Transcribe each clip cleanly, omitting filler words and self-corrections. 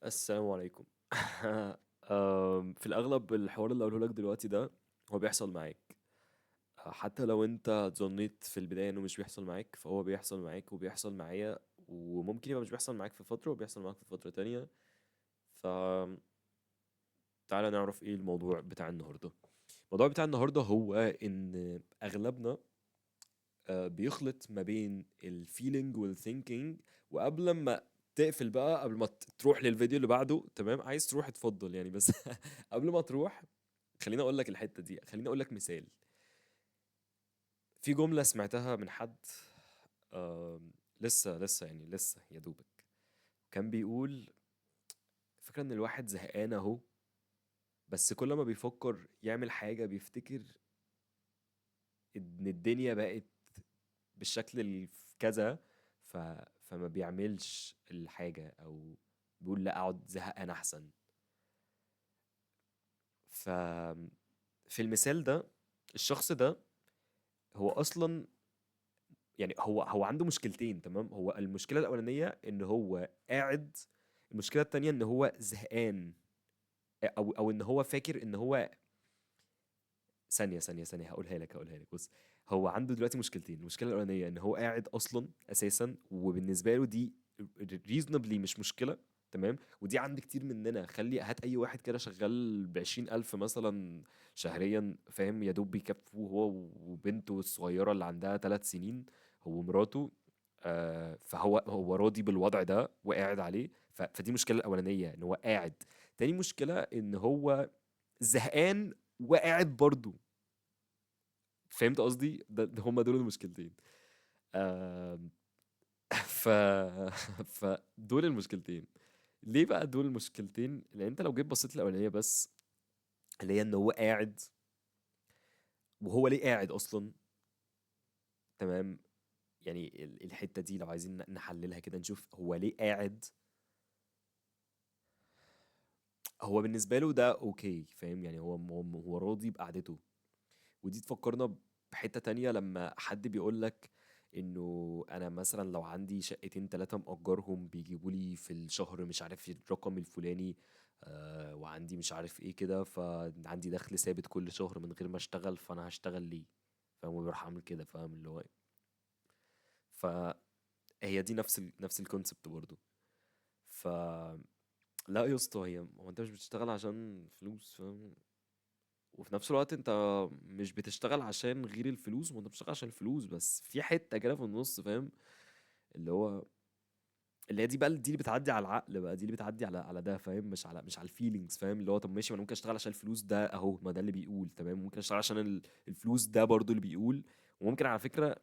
السلام عليكم. في الأغلب الحوار اللي أقوله لك دلوقتي ده هو بيحصل معاك. حتى لو أنت ظنيت في البداية إنه مش بيحصل معاك فهو بيحصل معاك وبيحصل معايا، وممكن يبقى مش بيحصل معاك في فترة وبيحصل معاك في فترة تانية. فتعالى نعرف إيه الموضوع بتاع النهاردة. الموضوع بتاع النهاردة هو إن أغلبنا بيخلط ما بين الفيلينج والثينكينج. وقبل ما تقفل بقى، قبل ما تروح للفيديو اللي بعده، تمام؟ عايز تروح اتفضل يعني، بس قبل ما تروح خليني اقول لك الحتة دي، خليني اقول لك مثال. في جملة سمعتها من حد، لسه يعني لسه يا دوبك كان بيقول: فكرة ان الواحد زهقان اهو، بس كل ما بيفكر يعمل حاجة بيفتكر ان الدنيا بقت بالشكل كذا. ف... فما بيعملش الحاجة، او بيقول لا اقعد زهقان احسن. ف في المثال ده، الشخص ده هو اصلا يعني هو عنده مشكلتين، تمام؟ هو المشكلة الأولانية ان هو قاعد، المشكلة التانية ان هو زهقان، او ان هو فاكر ان هو، ثانية هقولها لك. بص، هو عنده دلوقتي مشكلتين. المشكلة الأولانية إن هو قاعد أصلا أساسا، وبالنسبة له دي reasonably مش مشكلة، تمام؟ ودي عند كتير مننا. خلي هات أي واحد كده شغال ب20,000 مثلا شهريا، فاهم؟ يا دوب بيكفوه هو وبنته الصغيرة اللي عندها 3 سنين، هو ومراته. فهو راضي بالوضع ده وقاعد عليه. فدي المشكلة الأولانية إن هو قاعد. تاني مشكلة إن هو زهقان وقاعد برضه. فهمت قصدي؟ هما دول المشكلتين. آم، ف فدول المشكلتين. ليه بقى دول المشكلتين؟ لان انت لو جيت بصيت الاولانيه بس، اللي هي ان هو قاعد، وهو ليه قاعد اصلا؟ تمام. يعني الحته دي لو عايزين نحللها كده، نشوف هو ليه قاعد. هو بالنسبه له ده اوكي، فاهم؟ يعني هو راضي بقعدته. ودي تفكرنا بحتة تانية، لما حد بيقول لك انه انا مثلا لو عندي شقتين تلاتة مأجرهم بيجيبوا لي في الشهر مش عارف الرقم الفلاني، وعندي مش عارف ايه كده، فعندي دخل ثابت كل شهر من غير ما اشتغل، فانا هشتغل ليه؟ فاهم؟ وبروح اعمل كده، فاهم اللي هو إيه؟ فهي دي نفس الكونسبت برضو. ف لا يا اسطى، هو انت مش بتشتغل عشان فلوس، فاهم؟ وفي نفس الوقت انت مش بتشتغل عشان غير الفلوس، وانت بتشتغل عشان الفلوس، بس في حتة كده في النص، فاهم؟ اللي هو اللي هي دي بقى، دي اللي بتعدي على العقل بقى، دي اللي بتعدي على ده، فاهم؟ مش على الفيلينجز، فاهم؟ اللي هو طب ماشي، ما انا ممكن اشتغل عشان الفلوس ده اهو، ما ده اللي بيقول، تمام؟ ممكن اشتغل عشان الفلوس ده برضو اللي بيقول. وممكن على فكرة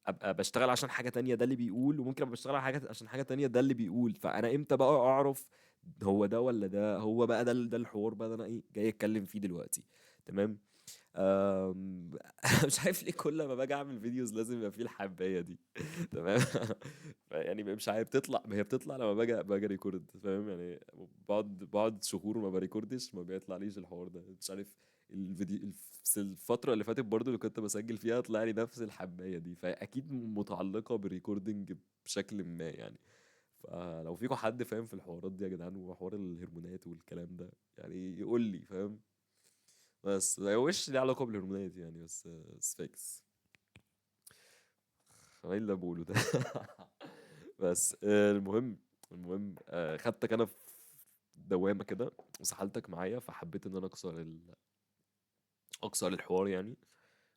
ابقى بشتغل عشان حاجة تانية ده اللي بيقول، وممكن ابقى بشتغل على حاجة عشان حاجة تانية ده اللي بيقول. فانا امتى بقى اعرف هو ده ولا ده؟ هو بقى ده الحوار بقى، ده انا ايه جاي اتكلم فيه دلوقتي، تمام؟ أم... مش عارف ليه كل ما باجي اعمل فيديوز لازم يبقى فيه الحبايه دي. تمام. يعني مش عارف بتطلع، ما هي بتطلع لما باجي ريكورد، فاهم؟ يعني بقعد شهور ما بريكوردش، ما بيطلعليش الحوار ده، مش عارف. الفيديو الفترة اللي فاتت برضو اللي كنت بسجل فيها طلع لي نفس الحباية دي، فأكيد متعلقة بالريكوردينج بشكل ما يعني. فلو فيكم حد فاهم في الحوارات دي يا جدعان، وحوار الهرمونات والكلام ده، يعني يقول لي، فاهم؟ بس هو وش ليه علاقة بالهرمونات يعني، بس فاكس. ايه اللي بقوله ده؟ بس المهم خدتك انا في دوامة كده وسحلتك معايا، فحبيت ان انا اكسر الحوار يعني،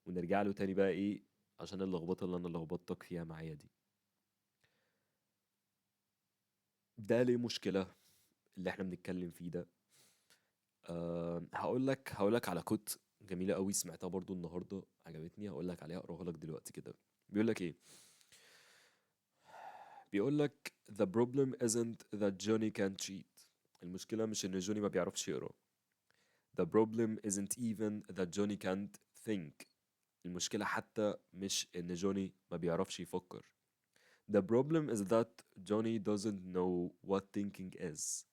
ونرجع له تاني بقى ايه، عشان اللخبطة اللي انا لخبطتك فيها معايا دي. ده ليه مشكلة اللي احنا بنتكلم فيه ده؟ هقول لك على كوت جميلة قوي سمعتها برضو النهاردة، عجبتني، هقول لك عليها، اقراها لك دلوقتي كده. بيقول لك ايه؟ بيقول لك: the problem isn't that Johnny can't cheat. المشكلة مش ان جوني ما بيعرفش يقرا. the problem isn't even that Johnny can't think. المشكلة حتى مش ان جوني ما بيعرفش يفكر. the problem is that Johnny doesn't know what thinking is.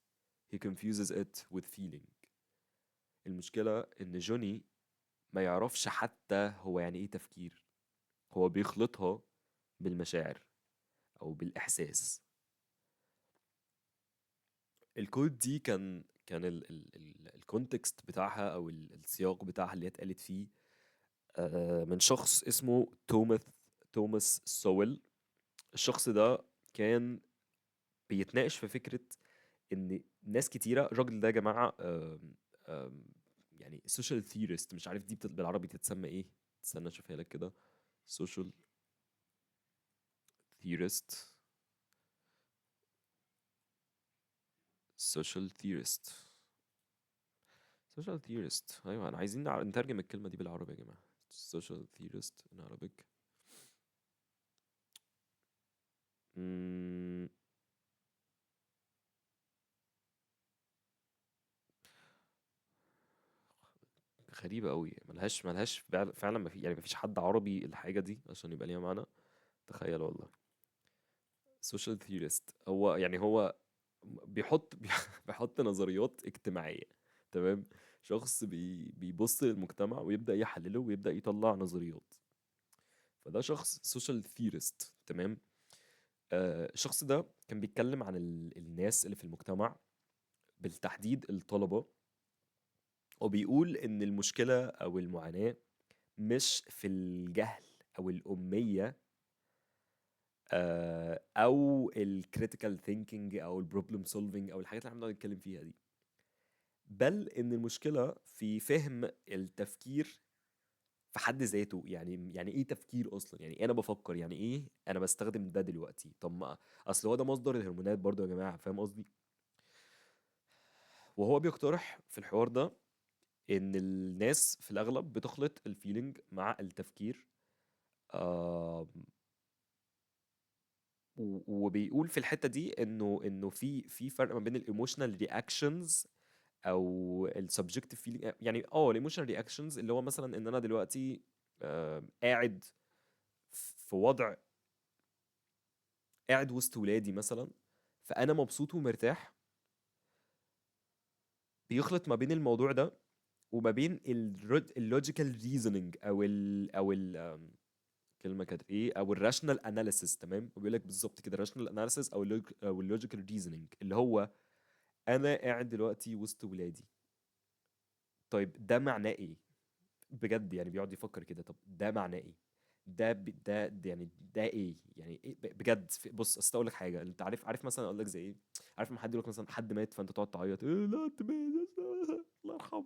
he confuses it with feeling. المشكلة ان جوني ما يعرفش حتى هو يعني ايه تفكير. هو بيخلطها بالمشاعر او بالاحساس. الكود دي كان الكونتكست بتاعها او السياق بتاعها اللي هي اتقالت فيه من شخص اسمه توماس سويل. الشخص ده كان بيتناقش في فكرة ان ناس كتيرة، الراجل ده يا جماعة آم، يعني social theorist، مش عارف دي بالعربي تتسمى ايه، استنى اشوفها لك كده. social theorist. social theorist. social theorist، ايوه انا عايزين نترجم الكلمة دي بالعربي يا جماعة. social theorist in Arabic. مم، غريبة قوي، ملهاش فعلا ما في، يعني ما فيش حد عربي الحاجة دي عشان يبقى ليها معنى. تخيل والله. social theorist هو يعني هو بيحط بيحط نظريات اجتماعية. تمام. شخص بيبص للمجتمع ويبدأ يحلله ويبدأ يطلع نظريات. فده شخص social theorist. تمام. الشخص ده كان بيتكلم عن الناس اللي في المجتمع، بالتحديد الطلبة، وبيقول إن المشكلة أو المعاناة مش في الجهل أو الأمية أو الكريتيكال ثينكينج أو البروبلم سولفينج أو الحاجات اللي احنا بنقعد نتكلم فيها دي، بل إن المشكلة في فهم التفكير في حد ذاته. يعني إيه تفكير أصلا؟ يعني إيه أنا بفكر؟ يعني إيه أنا بستخدم ده دلوقتي؟ طب ما أصل هو ده مصدر الهرمونات برضو يا جماعة، فاهم قصدي؟ وهو بيقترح في الحوار ده إن الناس في الأغلب بتخلط الفيلينج مع التفكير. آه وبيقول في الحتة دي إنه في فرق ما بين الإيموشنال رياكشنز او السبجكتيف فيلينج. يعني الايموشنال رياكشنز اللي هو مثلا ان انا دلوقتي قاعد في وضع، قاعد وسط ولادي مثلا، فانا مبسوط ومرتاح. بيخلط ما بين الموضوع ده وما بين اللوجيكال ريزونينج او كلمه كانت ايه، او الراشنال اناليسيس. تمام. وبيقول لك بالظبط كده الراشنال اناليسيس او اللوجيكال ريزونينج اللي هو انا قاعد دلوقتي وسط ولادي. طيب ده معناه ايه؟ بجد يعني بيقعد يفكر كده، طب ده معناه ايه؟ ده يعني ده ايه؟ يعني ايه بجد؟ بص اصل اقول لك حاجه، انت عارف مثلا اقول لك زي ايه؟ عارف لما حد يقول لك مثلا حد مات فانت تقعد تعيط، إيه لا انت مات الله يرحمه،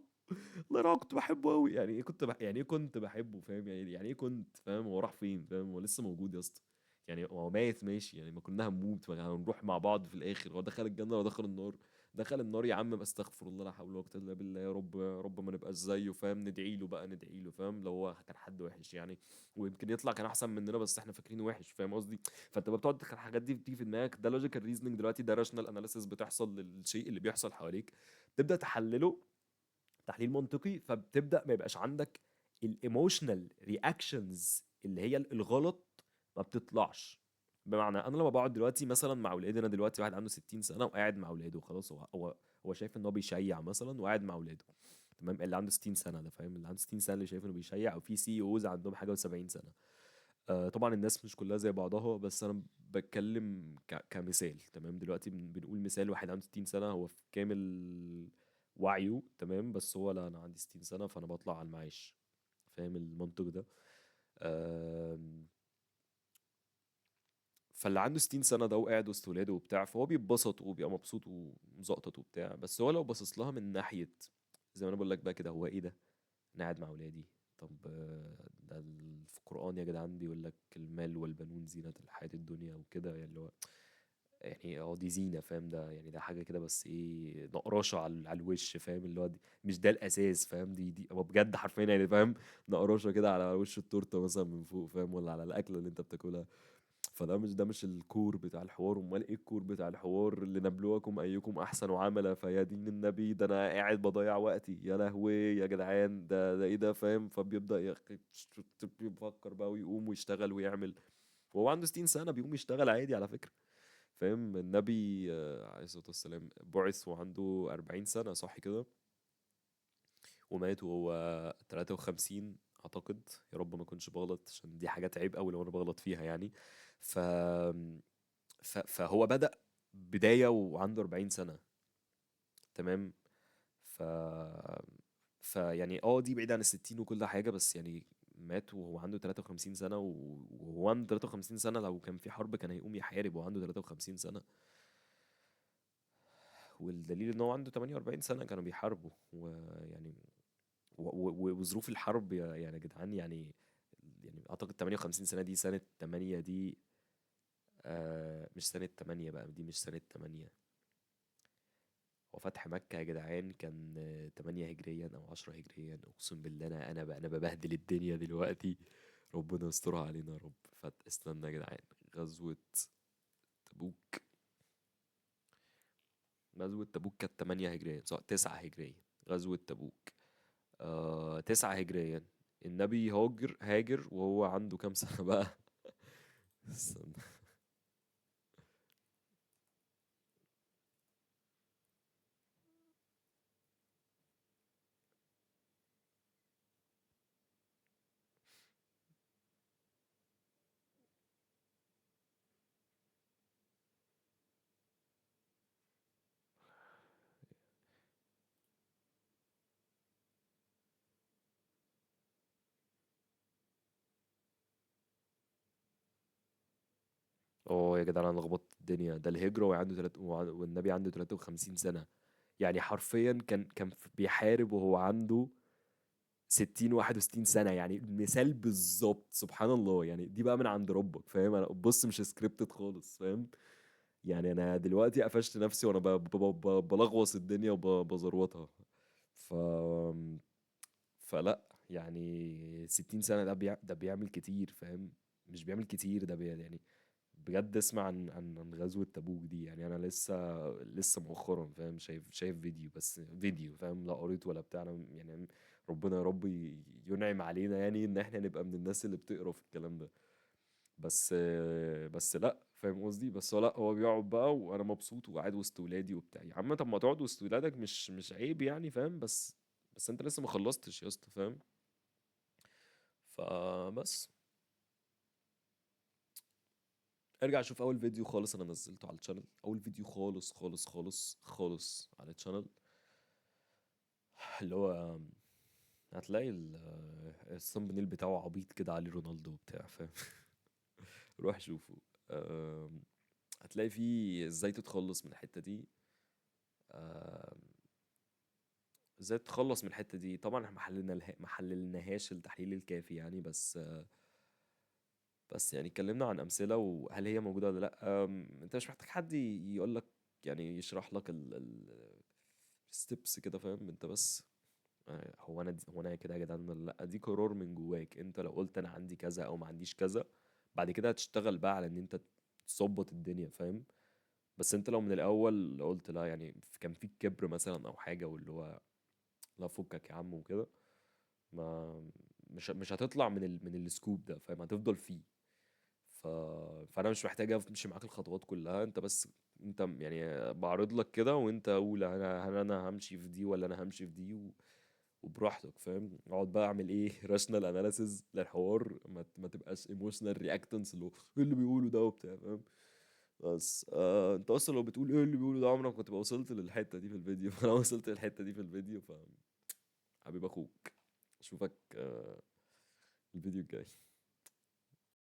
الله يرحمه كنت بحبه قوي. يعني ايه يعني ايه كنت بحبه؟ فاهم يعني ايه كنت فاهم؟ هو راح فين؟ فاهم؟ هو لسه موجود يا اسطى. يعني هو ميت ماشي، يعني ما كنا هنموت، ما هنروح مع بعض في الاخر. هو دخل الجنه ولا دخل النار؟ دخل النار يا عم، استغفر الله لا حول ولا قوه الا بالله. يا رب يا رب ما نبقاش زيه، فاهم؟ ندعي له بقى، ندعي له، فاهم؟ لو هو كان حد وحش يعني، ويمكن يطلع كان احسن مننا بس احنا فاكرينه وحش، فاهم قصدي؟ فانت بقى بتقعد الحاجات دي بتيجي في دماغك، ده لوجيكال ريزنينج دلوقتي، ده راشنال اناليسيس بتحصل للشيء اللي بيحصل حواليك، تبدا تحلله تحليل منطقي، فبتبدا ما يبقاش عندك الايموشنال رياكشنز اللي هي الغلط، ما بتطلعش. بمعنى انا لما بقعد دلوقتي مثلا مع اولادي، انا دلوقتي واحد عنده 60 سنه وقاعد مع اولاده، خلاص هو شايف ان هو بيشيع مثلا وقاعد مع اولاده. تمام. اللي عنده 60 سنه ده، فاهم؟ اللي عنده 60 سنه اللي شايف انه بيشيع، او في سي اوز عندهم حاجه و70 سنه. طبعا الناس مش كلها زي بعضها، بس انا بتكلم كمثال. تمام. دلوقتي بنقول مثال واحد عنده 60 سنه هو في كامل وعيه، تمام، بس هو لا انا عندي 60 سنه فانا بطلع على المعاش. فاهم المنطق ده؟ آم، فاللي عنده 60 سنه ده وقاعد وسط ولاده وبتاع، فهو بيتبسط وبيبقى مبسوط ومزقطط وبتاع، بس هو لو باصص لها من ناحيه زي ما انا بقول لك بقى كده، هو ايه ده؟ انا قاعد مع ولادي. طب ده في القرآن يا جدعان بيقول لك المال والبنون زينة الحياة الدنيا وكده، يعني اللي هو يعني دي زينة، فاهم؟ ده يعني ده حاجة كده بس ايه، نقراشة على الوش، فاهم؟ اللي هو مش ده الأساس، فاهم؟ دي هو بجد حرفيا يعني، فاهم؟ نقراشة كده على وش التورتة مثلا من فوق، فاهم؟ ولا على الأكلة اللي انت بتاكلها. ده مش الكور بتاع الحوار. امال ايه الكور بتاع الحوار؟ لنبلوكم ايكم احسن عملا. فيا دين النبي، ده انا قاعد بضيع وقتي، يا لهوي يا جدعان، ده ايه ده؟ فاهم؟ فبيبدأ يفكر بقى ويقوم ويشتغل ويعمل. وهو عنده 60 سنة بيقوم يشتغل عادي على فكرة. فاهم؟ النبي عليه الصلاة والسلام بعث وعنده 40 سنة، صح كده؟ ومات وهو 53 اعتقد. يا رب ما اكونش بغلط عشان دي حاجات عيب قوي لو انا بغلط فيها يعني. ف... فهو بدأ بداية وعنده 40 سنة. تمام. ف فيعني دي بعيد عن ال60 وكل حاجة، بس يعني مات وهو عنده 53 سنة، وهو عنده 53 سنة لو كان في حرب كان هيقوم يحارب وهو عنده 53 سنة. والدليل ان هو عنده 48 سنة كانوا بيحاربوا، ويعني وظروف الحرب يعني يا جدعان، يعني اعتقد 58 سنة دي سنة 8 دي. مش سنة 8 بقى، دي مش سنة 8. هو فتح مكة يا جدعان كان 8 هجريا أو 10 هجريا. أقسم بالله أنا ببهدل الدنيا دلوقتي. ربنا يسترها علينا يا رب. استنى يا جدعان. غزوة تبوك. غزوة تبوك كانت 8 هجريا، صح 9 هجريا. غزوة تبوك 9 هجريا. النبي هاجر وهو عنده كام سنة بقى؟ استنى. يا جدعان انا لخبطت الدنيا. ده الهجرة والنبي عنده 53 سنة. يعني حرفيا كان بيحارب وهو عنده 60 61 سنة. يعني مثال بالظبط، سبحان الله. يعني دي بقى من عند ربك، فاهم؟ انا بص مش سكريبتد خالص، فاهم؟ يعني انا دلوقتي قفشت نفسي وانا بلغوص الدنيا وبزروطها. ف فلا يعني 60 سنة ده بيعمل كتير، فاهم؟ مش بيعمل كتير، يعني بجد اسمع عن غزوة تبوك دي. يعني انا لسه مؤخرا فاهم، شايف فيديو، بس فيديو فاهم، لا قريت ولا بتاع. أنا يعني ربنا يا رب ينعم علينا يعني ان احنا نبقى من الناس اللي بتقرا في الكلام ده. بس لا فاهم قصدي. بس هو لا، هو بيقعد بقى وانا مبسوط وقاعد وسط ولادي وبتاع. يا عم طب ما تقعد وسط ولادك، مش عيب يعني، فاهم؟ بس انت لسه ما خلصتش يا اسطى، فاهم؟ فبس ارجع شوف اول فيديو خالص انا نزلته على الشانل. اول فيديو خالص خالص خالص خالص على الشانل، اللي هو هتلاقي الثامب نيل بتاعه عبيط كده عليه رونالدو وبتاع، فاهم؟ روح شوفه. آم، هتلاقي فيه ازاي تتخلص من الحتة دي. آم، ازاي تتخلص من الحتة دي. طبعا احنا ما حللناهاش التحليل الكافي يعني، بس يعني اتكلمنا عن امثله وهل هي موجوده ولا لا. انت مش محتاج حد يقول لك، يعني يشرح لك الستبس كده، فاهم؟ انت بس هو انا كده يا جدعان ولا لا. دي قرار من جواك انت. لو قلت انا عندي كذا او ما عنديش كذا، بعد كده هتشتغل بقى على ان انت تظبط الدنيا، فاهم؟ بس انت لو من الاول قلت لا، يعني كان فيك كبر مثلا او حاجه، واللي هو لا فكك يا عم وكده، ما مش هتطلع من السكوب ده، فاهم؟ هتفضل فيه. ف... فانا مش محتاج امشي معاك الخطوات كلها. انت بس انت يعني بعرض لك كده، وانت قول هل انا همشي في دي ولا انا همشي في دي وبراحتك، فاهم؟ اقعد بقى اعمل ايه راشنال اناليسز للحوار، ما تبقاش ايموشنال رياكتنس اللي هو ايه اللي بيقوله ده وبتاع، فاهم؟ بس انت اصلا لو بتقول ايه اللي بيقوله ده عمرك ما تبقى وصلت للحته دي في الفيديو. فانا وصلت للحته دي في الفيديو. حبيب اخوك. اشوفك الفيديو الجاي.